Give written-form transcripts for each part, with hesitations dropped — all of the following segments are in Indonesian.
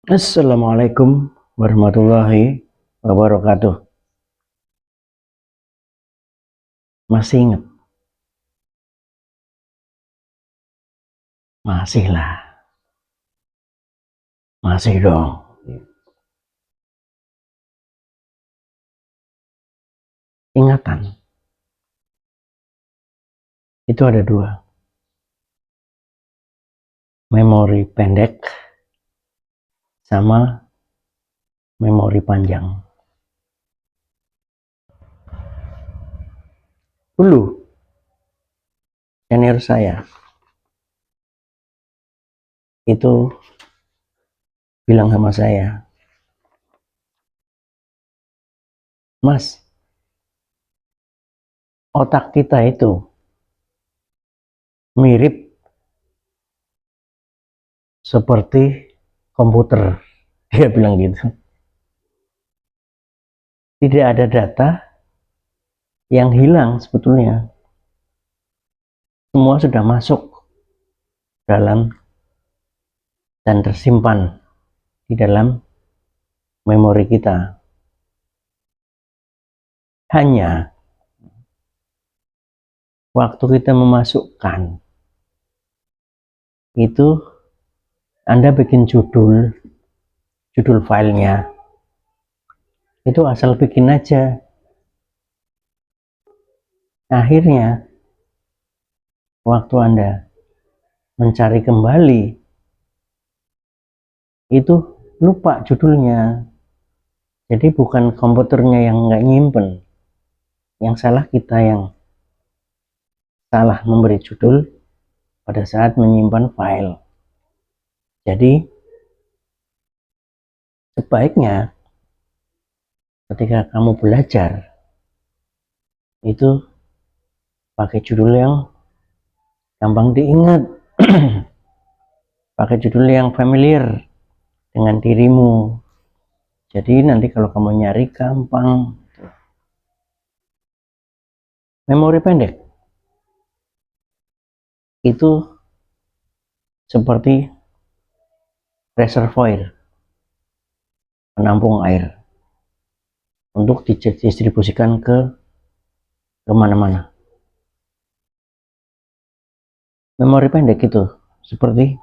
Assalamualaikum warahmatullahi wabarakatuh. Masih ingat? Masih lah. Masih dong. Ingatan itu ada dua. Memori pendek sama memori panjang. Dulu senior saya itu bilang sama saya, "Mas, otak kita itu mirip seperti komputer." Dia bilang gitu. Tidak ada data yang hilang sebetulnya. Semua sudah masuk dalam dan tersimpan di dalam memori kita. Hanya waktu kita memasukkan itu, Anda bikin judul filenya itu asal bikin aja. Akhirnya waktu Anda mencari kembali itu lupa judulnya. Jadi bukan komputernya yang nggak nyimpen, yang salah kita yang salah memberi judul pada saat menyimpan file. Jadi sebaiknya ketika kamu belajar itu pakai judul yang gampang diingat, pakai judul yang familiar dengan dirimu. Jadi nanti kalau kamu nyari gampang. Memori pendek itu seperti reservoir, penampung air untuk didistribusikan ke kemana-mana. Memori pendek itu seperti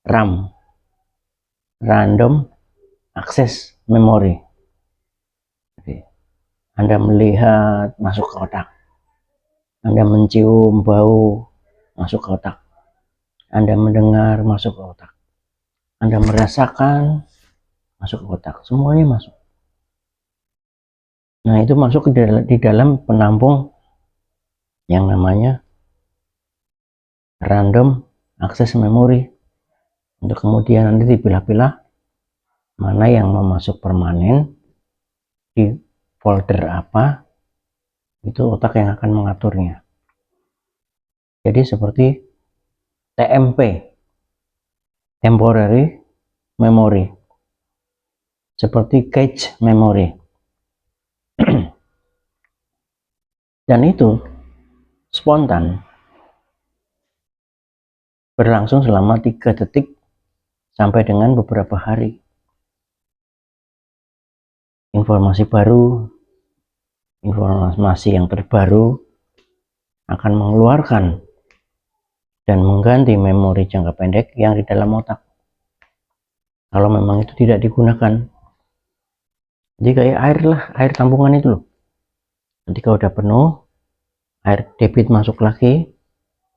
RAM, random access memory. Jadi, Anda melihat masuk ke otak, Anda mencium bau masuk ke otak, Anda mendengar masuk ke otak, Anda merasakan masuk ke otak, semuanya masuk. Nah, itu masuk di dalam penampung yang namanya random access memory, untuk kemudian nanti dipilah-pilah mana yang mau masuk permanen di folder apa, itu otak yang akan mengaturnya. Jadi seperti TMP, temporary memory, seperti cache memory. Dan itu spontan, berlangsung selama 3 detik sampai dengan beberapa hari. Informasi baru, informasi yang terbaru akan mengeluarkan dan mengganti memori jangka pendek yang di dalam otak. Kalau memang itu tidak digunakan, jadi kayak air lah, air tampungan itu loh. Ketika udah penuh, air debit masuk lagi,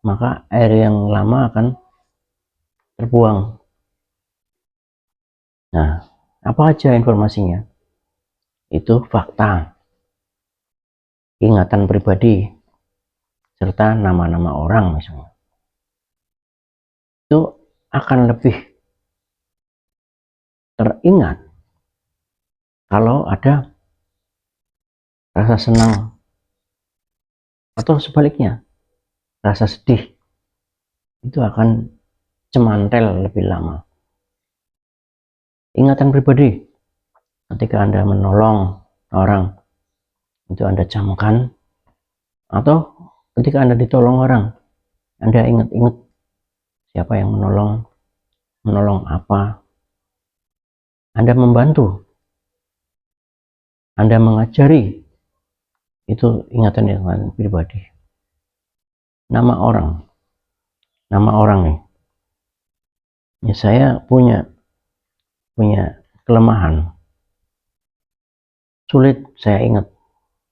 maka air yang lama akan terbuang. Nah, apa aja informasinya? Itu fakta, ingatan pribadi, serta nama-nama orang misalnya. Itu akan lebih teringat kalau ada rasa senang, atau sebaliknya rasa sedih, itu akan cemantel lebih lama. Ingatan pribadi, ketika Anda menolong orang, itu Anda camkan, atau ketika Anda ditolong orang, Anda ingat-ingat siapa yang menolong apa, Anda membantu, Anda mengajari, itu ingatan pribadi. Nama orang nih. Ya, saya punya kelemahan. Sulit saya ingat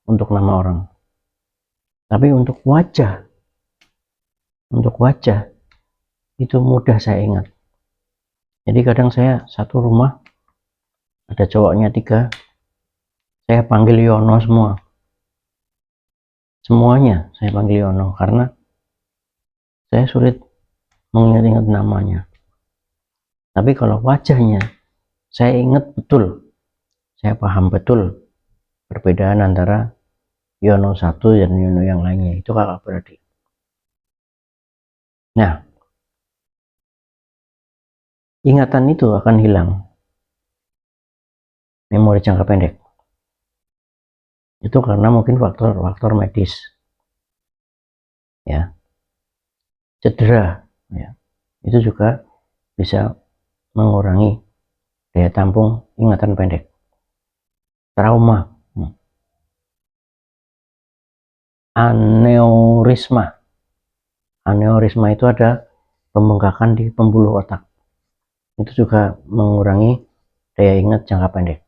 untuk nama orang. Tapi untuk wajah itu mudah saya ingat. Jadi kadang saya satu rumah ada cowoknya 3, saya panggil Yono semuanya saya panggil Yono karena saya sulit mengingat-ingat namanya. Tapi kalau wajahnya saya ingat betul, saya paham betul perbedaan antara Yono 1 dan Yono yang lainnya, itu kakak beradik. Nah, ingatan itu akan hilang, memori jangka pendek. Itu karena mungkin faktor medis, ya, cedera, ya, itu juga bisa mengurangi daya tampung ingatan pendek. Trauma, aneurisma itu ada pembengkakan di pembuluh otak, itu juga mengurangi daya ingat jangka pendek.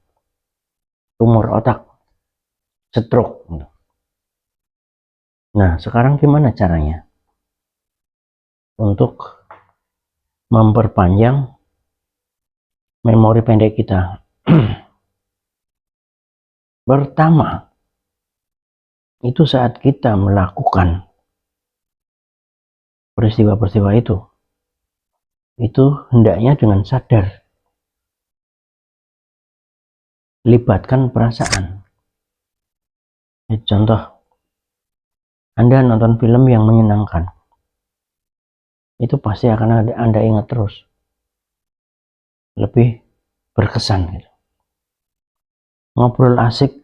Tumor otak, stroke. Nah, sekarang gimana caranya untuk memperpanjang memori pendek kita? Pertama, itu saat kita melakukan peristiwa-peristiwa itu hendaknya dengan sadar, libatkan perasaan. Contoh, Anda nonton film yang menyenangkan, itu pasti akan Anda ingat terus, lebih berkesan gitu. Ngobrol asik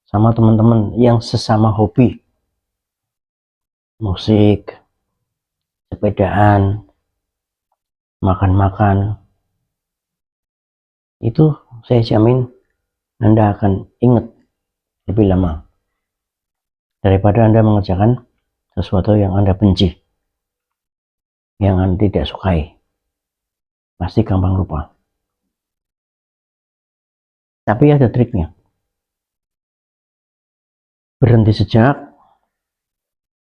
sama teman-teman yang sesama hobi, musik, sepedaan, makan-makan, itu saya jamin Anda akan ingat lebih lama daripada Anda mengerjakan sesuatu yang Anda benci, yang Anda tidak sukai. Pasti gampang lupa. Tapi ada triknya. Berhenti sejak,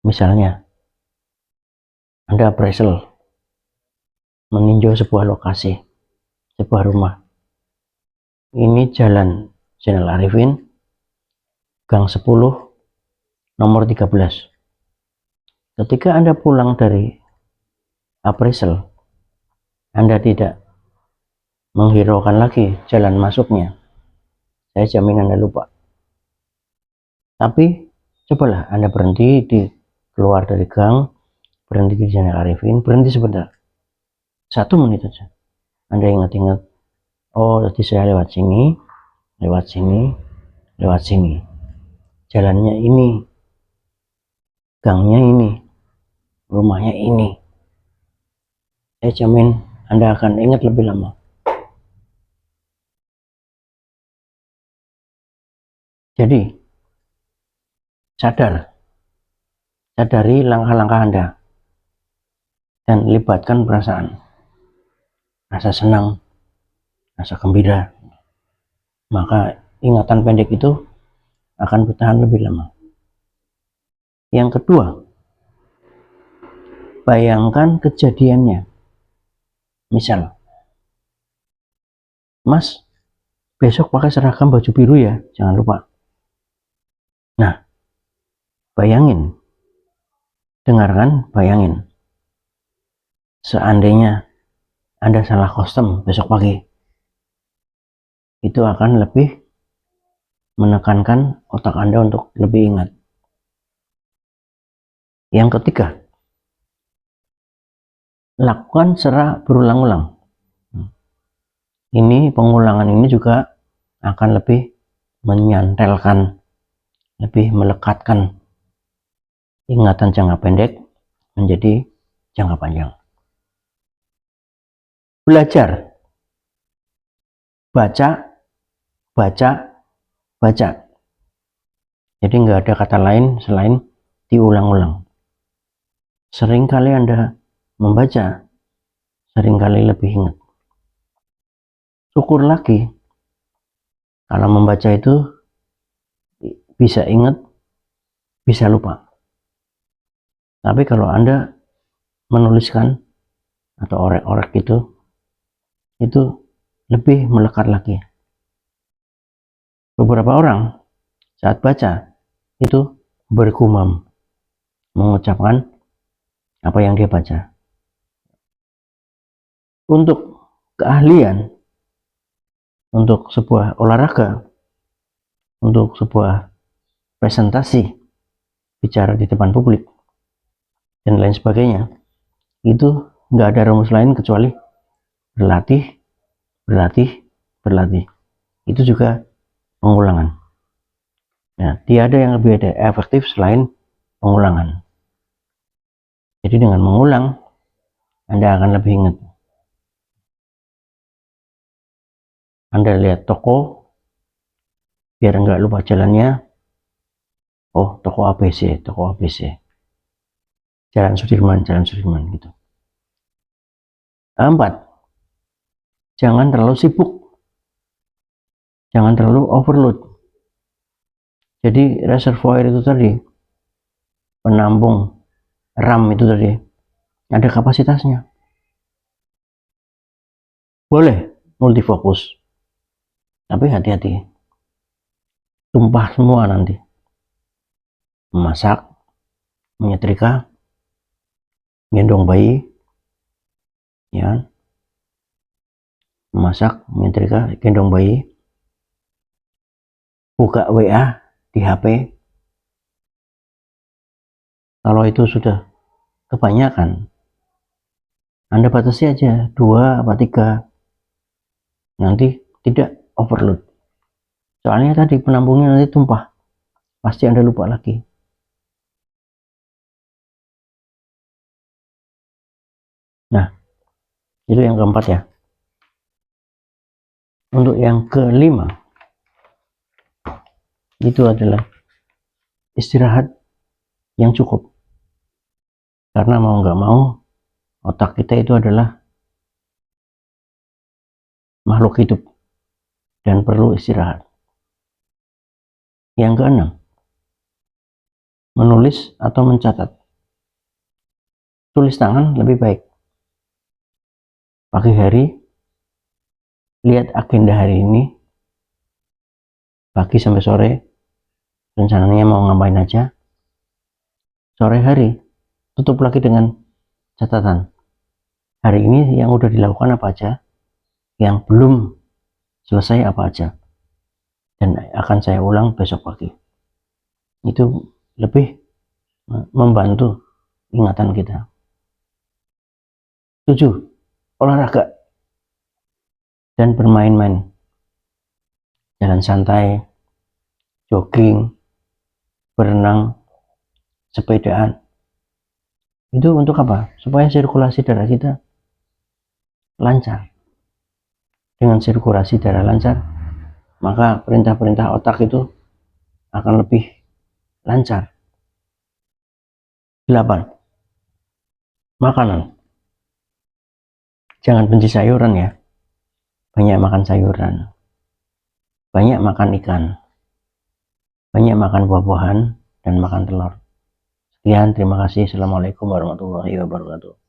misalnya Anda appraisal, meninjau sebuah lokasi, sebuah rumah. Ini Jalan Zainal Arifin, Gang 10, nomor 13. Ketika Anda pulang dari appraisal, Anda tidak menghiraukan lagi jalan masuknya, saya jamin Anda lupa. Tapi cobalah Anda berhenti di keluar dari gang, berhenti di Zainal Arifin, berhenti sebentar, 1 menit saja. Anda ingat-ingat, oh tadi saya lewat sini, jalannya ini, gangnya ini, rumahnya ini. Saya jamin Anda akan ingat lebih lama. Jadi sadari langkah-langkah Anda dan libatkan perasaan, rasa senang, rasa gembira, maka ingatan pendek itu akan bertahan lebih lama. Yang kedua, bayangkan kejadiannya. Misal, Mas, besok pakai seragam baju biru ya, jangan lupa. Nah, bayangin, bayangin, seandainya Anda salah kostum besok pagi, itu akan lebih menekankan otak Anda untuk lebih ingat. Yang ketiga, lakukan secara berulang-ulang. Ini pengulangan ini juga akan lebih menyantelkan, lebih melekatkan ingatan jangka pendek menjadi jangka panjang. Belajar baca, baca, baca. Jadi nggak ada kata lain selain diulang-ulang. Seringkali Anda membaca, seringkali lebih ingat. Syukur lagi kalau membaca itu bisa ingat, bisa lupa. Tapi kalau Anda menuliskan atau orek-orek itu lebih melekat lagi. Beberapa orang saat baca itu bergumam, mengucapkan apa yang dia baca. Untuk keahlian, untuk sebuah olahraga, untuk sebuah presentasi, bicara di depan publik, dan lain sebagainya, itu nggak ada rumus lain kecuali berlatih, berlatih, berlatih. Itu juga pengulangan. Nah, tiada yang lebih efektif selain pengulangan. Jadi dengan mengulang, Anda akan lebih ingat. Anda lihat toko, biar nggak lupa jalannya. Oh, toko ABC, toko ABC. Jalan Sudirman gitu. 4. Jangan terlalu sibuk. Jangan terlalu overload. Jadi reservoir itu tadi, penampung RAM itu tadi, ada kapasitasnya. Boleh multifokus, tapi hati-hati, tumpah semua nanti. Memasak, menyetrika, gendong bayi, ya, memasak, menyetrika, gendong bayi, buka WA di HP. Kalau itu sudah kebanyakan, Anda batasi aja 2 atau 3, nanti tidak overload. Soalnya tadi penampungnya nanti tumpah, pasti Anda lupa lagi. Nah, itu yang keempat ya. Untuk yang kelima, itu adalah istirahat yang cukup. Karena mau nggak mau, otak kita itu adalah makhluk hidup dan perlu istirahat. Yang keenam, menulis atau mencatat. Tulis tangan lebih baik. Pagi hari, lihat agenda hari ini, pagi sampai sore, rencananya mau ngapain aja. Sore hari, tutup lagi dengan catatan. Hari ini yang udah dilakukan apa aja, yang belum selesai apa aja, dan akan saya ulang besok pagi. Itu lebih membantu ingatan kita. 7. Olahraga dan bermain-main. Jalan santai, jogging, berenang, sepedaan. Itu untuk apa? Supaya sirkulasi darah kita lancar. Dengan sirkulasi darah lancar, maka perintah-perintah otak itu akan lebih lancar. 8. Makanan. Jangan benci sayuran ya. Banyak makan sayuran. Banyak makan ikan. Banyak makan buah-buahan dan makan telur. Sekian, terima kasih. Assalamualaikum warahmatullahi wabarakatuh.